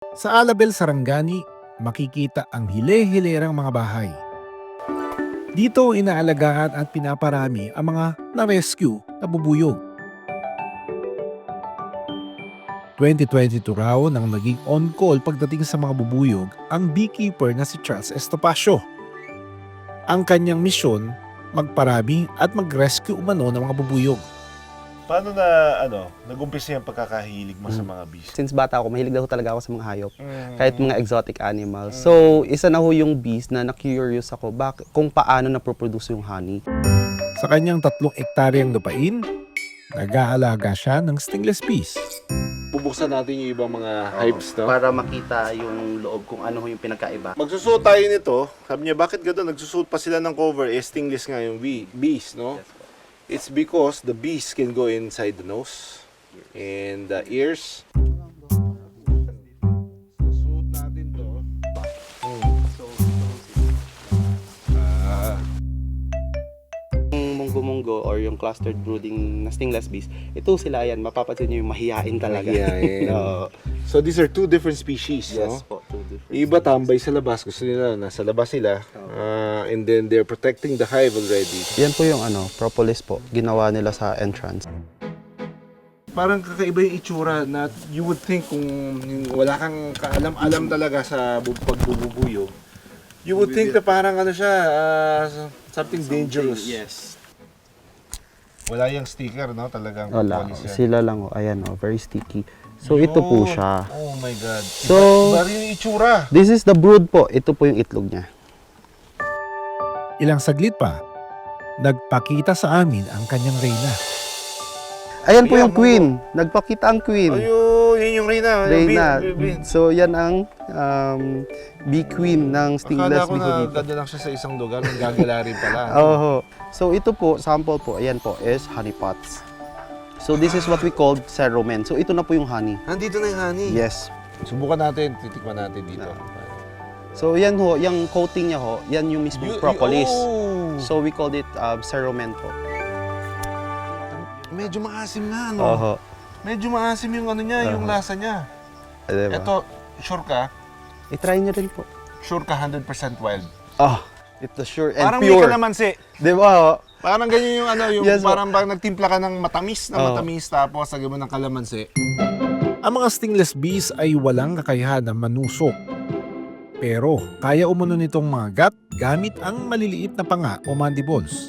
Sa Alabel, Sarangani, makikita ang hile-hilerang mga bahay. Dito inaalagaan at pinaparami ang mga na-rescue na bubuyog. 2022 raw nang naging on-call pagdating sa mga bubuyog ang beekeeper na si Charles Estopacio. Ang kanyang misyon, magparami at mag-rescue umano ng mga bubuyog. Paano na, nag-umpisa yung pagkakahilig mo sa mga bees? Since bata ako, mahilig na ho talaga ako sa mga hayop. Kahit mga exotic animals. So, isa na ho yung bees na na-curious ako kung paano na-produce yung honey. Sa kanyang 3 ektaryang lupain, nag-aalaga siya ng stingless bees. Bubuksan natin yung ibang mga hives, no? Para makita yung loob kung ano ho yung pinagkaiba. Magsusuot tayo nito. Sabi niya, bakit gano'n? Nagsusuot pa sila ng cover. Stingless nga yung bees, no? It's because the bees can go inside the nose and the ears. Susuot natin to. Yung munggo-munggo or yung clustered brooding na stingless bees, ito sila yan, mapapansin nyo yung mahiyain talaga. Mahiyain. Oo. So these are 2 different species, no? Yes po, two different. Iba tambay sa labas, gusto nila nasa labas nila, and then they're protecting the hive already. Yan po yung propolis po, ginawa nila sa entrance. Parang kakaiba yung itsura na you would think kung wala kang kaalam-alam talaga sa pagbubuyog. You would think na parang siya, something dangerous. Yes. Wala yung sticker, no? Talagang Wala, police yan. sila lang ayan very sticky. So ito po Yun. siya. Oh my God. So- Iba rin yung itsura. This is the brood po, ito po yung itlog niya. Ilang saglit pa, nagpakita sa amin ang kanyang reyna. Ayan po Ayan, yung queen, nagpakita ang queen. Ayun, yun yung Reyna. Reyna. Bin. So yan ang bee queen ng Akala stingless ko bee na dito. dadalang siya sa isang lugar, gagala rin pala. Oh, so ito po, sample po, ayan po, is honey pots. So this is what we called cerumen. So ito na po yung honey. Nandito na yung honey. Yes. Subukan natin, titikman natin dito. So yan ho, yung coating niya ho, yan yung mismo propolis. Oh! So we called it cerumen po. Medyo maasim na, no? Oho. Medyo maasim yung niya, yung lasa niya. Diba? Ito, sure ka? I-try nyo rin po. Sure ka 100% wild. Ito sure and Parang may pure. kalamansi. Di ba ho? Parang ganyan yung yung Yes, parang nagtimpla ka ng matamis tapos sagay mo ng kalamansi. Ang mga stingless bees ay walang kakayahan na manusok. Pero kaya umano nitong mangagat gamit ang maliliit na panga o mandibles.